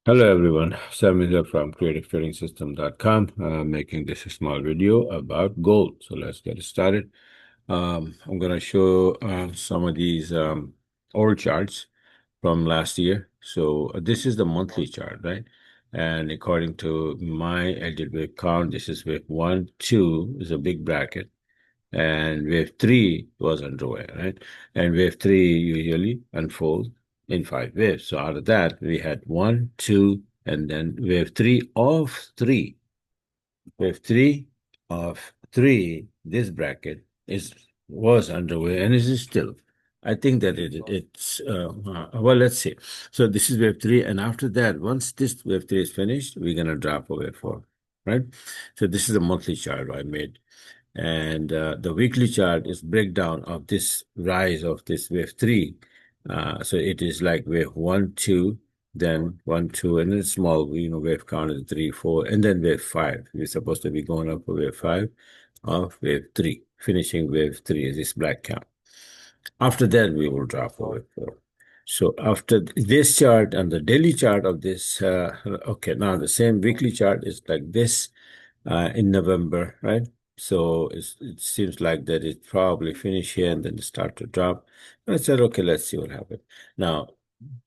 Hello everyone, Sam here from creativetrading.com, making this a small video about gold. So let's get started. I'm going to show some of these old charts from last year. So this is the monthly chart, right? And according to my Elliott Wave count, this is wave 1, 2 is a big bracket, and wave 3 was underway, right? And wave 3 usually unfolds in 5 waves. So out of that, we had 1, 2, and then wave 3 of 3. Wave 3 of 3, this bracket was underway and is still. I think that well, let's see. So this is wave 3, and after that, once this wave 3 is finished, we're going to drop a wave 4, right? So this is a monthly chart I made. And the weekly chart is breakdown of this rise of this wave 3. So it is like wave 1, 2, then 1, 2, and then small, wave count is 3, 4, and then wave 5. We're supposed to be going up for wave 5 of wave 3, finishing wave 3 is this black count. After that, we will drop for wave 4. So after this chart and the daily chart of this, okay, now the same weekly chart is like this in November, right? So it seems like that it probably finish here and then start to drop. I said, okay, let's see what happens. Now,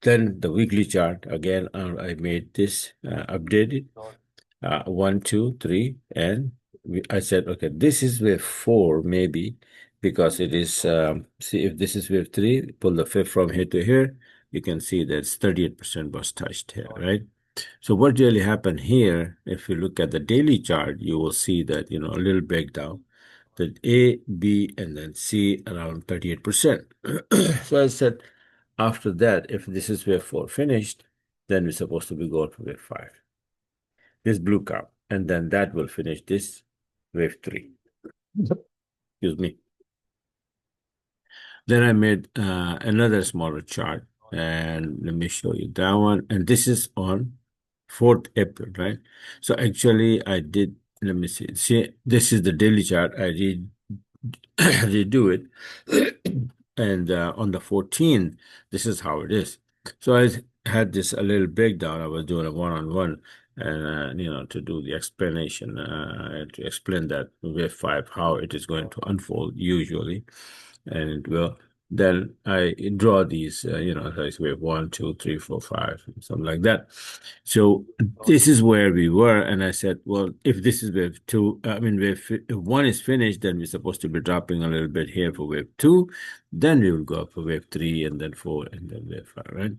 then the weekly chart, again, I made this updated, 1, 2, 3, and I said, okay, this is wave 4, maybe, because it is, see, if this is wave 3, pull the fifth from here to here, you can see that 38% was touched here, right? So what really happened here, if you look at the daily chart, you will see that, a little breakdown, that A, B, and then C around 38%. So I said, after that, if this is wave 4 finished, then we're supposed to be going for wave 5. This blue cup, and then that will finish this wave 3. Excuse me. Then I made another smaller chart, and let me show you that one. And this is on 4th April, right? So actually, I did, let me see. See, this is the daily chart. I did redo it. And on the 14th, this is how it is. So I had this a little breakdown. I was doing a one-on-one, and to do the explanation, to explain that wave 5, how it is going to unfold usually. And it will. Then I draw these, like wave 1, 2, 3, 4, 5, something like that. So this is where we were, and I said, well, if this is wave 2, I mean, if 1 is finished, then we're supposed to be dropping a little bit here for wave 2. Then we will go up for wave 3, and then 4, and then wave 5, right?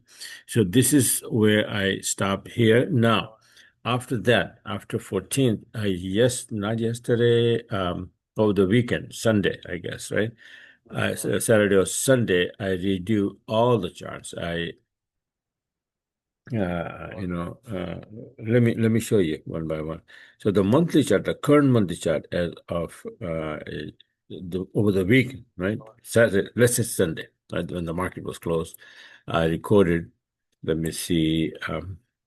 So this is where I stop here. Now, after that, after 14th, not yesterday, over the weekend, Sunday, I guess, right? Saturday or Sunday, I redo all the charts. Let me show you one by one. So the monthly chart, the current monthly chart as of over the week, right? Saturday, let's say Sunday, right, when the market was closed, I recorded. Let me see.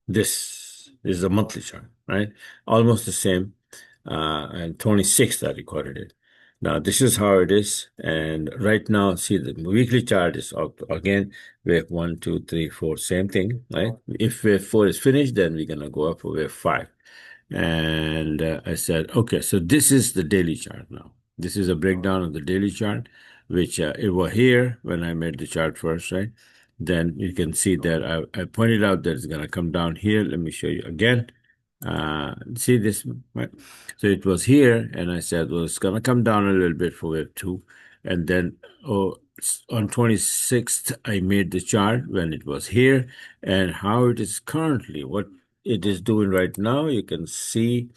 This is a monthly chart, right? Almost the same. And 26th, I recorded it. Now, this is how it is. And right now, see, the weekly chart is up again. Wave 1, 2, 3, 4, same thing, right? If wave 4 is finished, then we're going to go up for wave 5. And I said, okay, so this is the daily chart now. This is a breakdown of the daily chart, which it was here when I made the chart first, right? Then you can see that I pointed out that it's going to come down here. Let me show you again. See this, right? So it was here, and I said, well, it's going to come down a little bit for wave 2. And then on 26th, I made the chart when it was here and how it is currently, what it is doing right now. You can see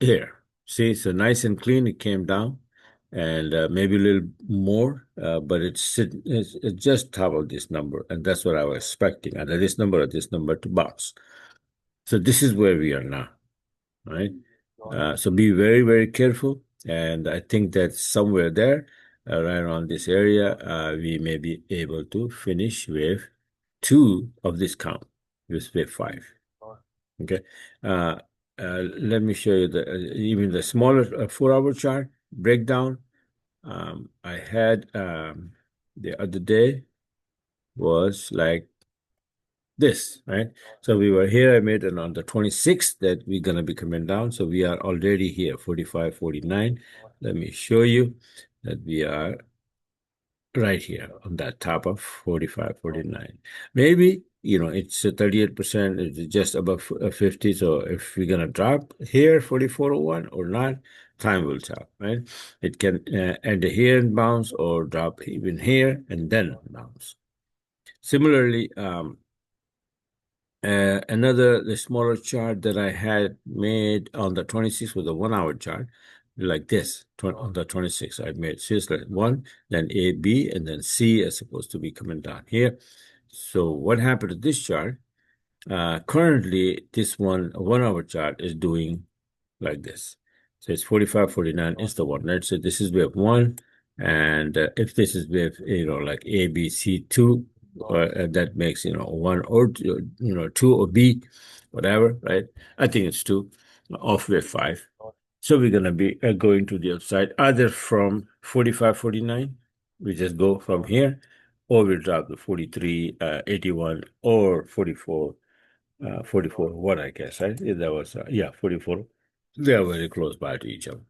here. See, so nice and clean. It came down and maybe a little more, but it's just top of this number. And that's what I was expecting. Either this number or this number to bounce. So this is where we are now, right? So be very, very careful. And I think that somewhere there, right around this area, we may be able to finish wave 2 of this count, with wave 5. Okay. Let me show you even the smaller 4-hour chart breakdown. I had the other day was like this, right? So we were here, I made it on the 26th that we're going to be coming down. So we are already here, 45, 49. Let me show you that we are right here on that top of 45, 49. Maybe, it's a 38%, it's just above 50. So if we're going to drop here, 44.01 or not, time will tell, right? It can end here and bounce or drop even here and then bounce. Similarly, the smaller chart that I had made on the 26th was a 1 hour chart, like this. On the 26th, I made seriously one, then A, B, and then C is supposed to be coming down here. So what happened to this chart? Currently, this 1 hour chart is doing like this. So it's 45, 49 is the one. Let's say this is wave one. And if this is wave, like A, B, C, two, that makes, one or two, two or B, whatever, right? I think it's two of wave five. So we're going to be going to the upside either from 45, 49. We just go from here, or we drop the 43, 81, or 44, 44, what I guess, right? That was, 44. They are very close by to each other.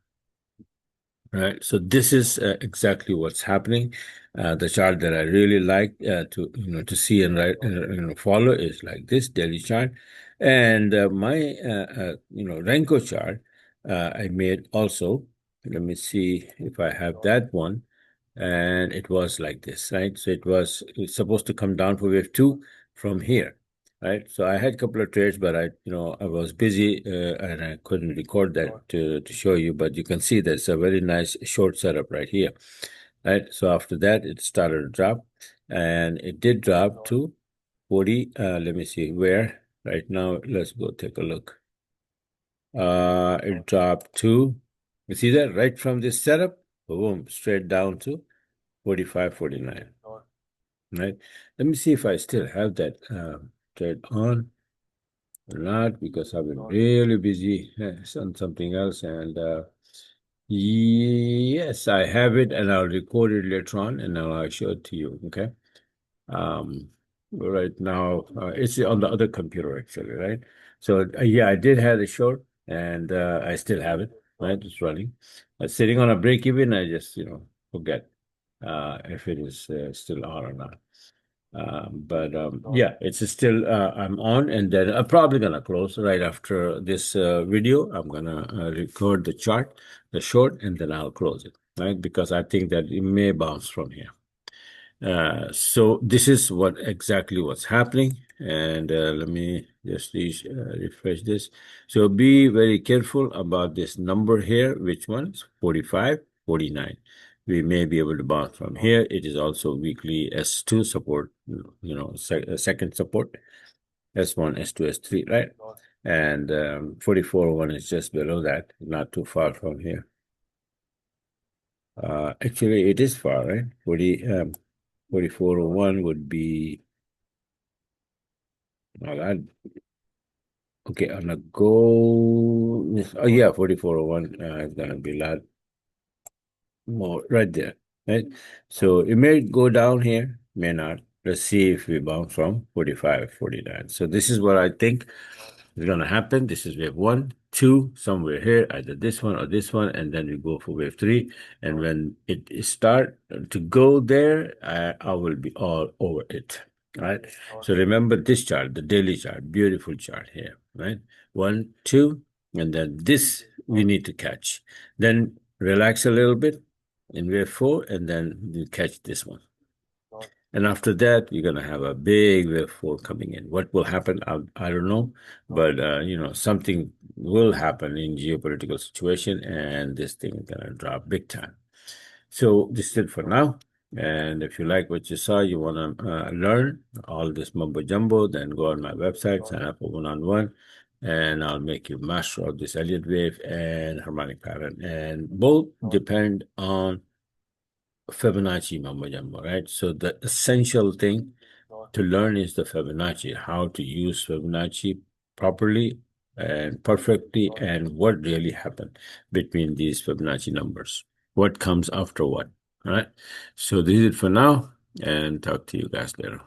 Right, so this is exactly what's happening. The chart that I really like to see and write, follow is like this daily chart, and my Renko chart I made also. Let me see if I have that one, and it was like this, right? So it's supposed to come down for wave two from here, right? So I had a couple of trades, but I was busy and I couldn't record that to show you. But you can see there's a very nice short setup right here, right? So after that, it started to drop, and it did drop to 40. Let me see where. Right now, let's go take a look. It dropped to, you see that right from this setup, boom, straight down to 45, 49. Right. Let me see if I still have that trade on or not, because I've been really busy on something else. And yes, I have it, and I'll record it later on, and I'll show it to you. Okay. Um, right now, it's on the other computer actually, right? So yeah, I did have the short, and I still have it. Right, it's running. Sitting on a break even, I just forget if it is still on or not. But yeah, it's still I'm on, and then I'm probably gonna close right after this video. I'm gonna record the chart, the short, and then I'll close it, right? Because I think that it may bounce from here. So this is exactly what's happening. And let me just refresh this. So be very careful about this number here. Which one? 45, 49. We may be able to bounce from here. It is also weekly S2 support, second support, S1, S2, S3, right? And 44.1 is just below that, not too far from here. Actually, it is far, right? 44.1 would be, okay, on a go. Oh, yeah, 44.1 is going to be a lot more right there, right? So it may go down here, may not. Let's see if we bounce from 45, 49. So this is what I think is going to happen. This is wave one, two, somewhere here, either this one or this one, and then we go for wave three. And when it start to go there, I will be all over it, right? So remember this chart, the daily chart, beautiful chart here, right? One, two, and then this we need to catch. Then relax a little bit in wave four, and then you catch this one. And after that, you're going to have a big wave four coming in. What will happen? I don't know. But, something will happen in geopolitical situation, and this thing is going to drop big time. So this is it for now. And if you like what you saw, you want to learn all this mumbo jumbo, then go on my website, sign up for one-on-one, and I'll make you master of this Elliott wave and harmonic pattern. And both depend on Fibonacci mumbo jumbo, right? So the essential thing to learn is the Fibonacci, how to use Fibonacci properly and perfectly, and what really happened between these Fibonacci numbers. What comes after what, all right? So this is it for now, and talk to you guys later.